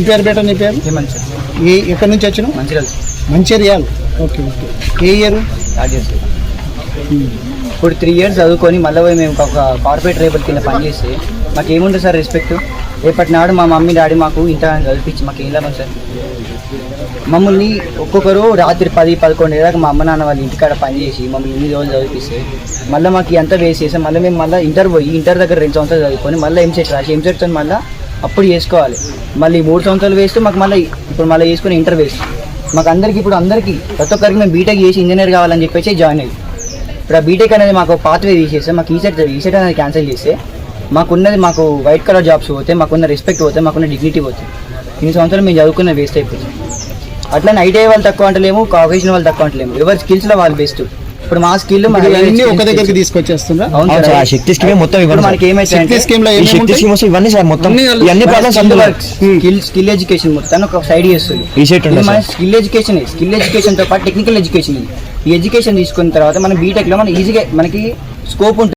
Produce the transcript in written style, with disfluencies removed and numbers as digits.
పేరు బేట నీ పేరు? ఎక్కడి నుంచి వచ్చినావు? మంచిర్యాల. Okay okay. ఏ ఇయర్? ఇప్పుడు 3 years చదువుకొని మళ్ళీ పోయి మేము ఒక కార్పొరేట్ రేపటి కింద పనిచేస్తే మాకు ఏముంటుంది సార్ రెస్పెక్ట్? రేపటి నాడు మా మమ్మీ డాడీ మాకు ఇంత చదివించి మాకు ఏం లాభం సార్? మమ్మల్ని ఒక్కొక్కరు రాత్రి 10-11 దాకా మా అమ్మ నాన్న వాళ్ళ ఇంటికాడ పనిచేసి మమ్మల్ని 8 రోజులు చదివిస్తే మళ్ళీ మాకు ఎంత వేస్ట్ చేసాం. మళ్ళీ మేము మళ్ళీ ఇంటర్ దగ్గర 2 సంవత్సరాలు చదువుకొని మళ్ళీ ఎంసెట్ రాసి ఎంసెట్తో మళ్ళీ అప్పుడు చేసుకోవాలి. మళ్ళీ 3 సంవత్సరాలు వేస్ట్ మాకు. మళ్ళీ ఇప్పుడు మళ్ళీ చేసుకుని ఇంటర్ వేస్ట్ మాకు అందరికీ. ఇప్పుడు అందరికీ ప్రతి ఒక్కరికి మేము బీటెక్ చేసి ఇంజనీర్ కావాలని చెప్పేసి జాయిన్ అయ్యి ఇప్పుడు ఆ బీటెక్ అనేది మాకు పాత్వే తీసేస్తే మాకు ఈసెట్ అనేది క్యాన్సిల్ చేస్తే మాకు వైట్ కలర్ జాబ్స్ పోతే, మాకున్న రెస్పెక్ట్ పోతే, మాకున్న డిగ్నిటీ పోతే. ఇన్ని సంవత్సరాలు మేము చదువుకున్న వేస్ట్ అయిపోతుంది. అట్లనే ఐటీఐ వాళ్ళు తక్కువ అంటలేము, కాకేషన్ వాళ్ళు తక్కువ అంటలేము. ఎవరి స్కిల్స్లో వాళ్ళు బెస్ట్. ఇప్పుడు మా స్కిల్ ఒక దగ్గరికి తీసుకొచ్చేస్తుందా? మనకి ఏమైతే స్కిల్ ఎడ్యుకేషన్ మొత్తం ఒక సైడ్ చేస్తుంది. మన స్కిల్ ఎడ్యుకేషన్తో పాటు టెక్నికల్ ఎడ్యుకేషన్. ఈ ఎడ్యుకేషన్ తీసుకున్న తర్వాత మనం బీటెక్లో మనం ఈజీగా మనకి స్కోప్ ఉంటుంది.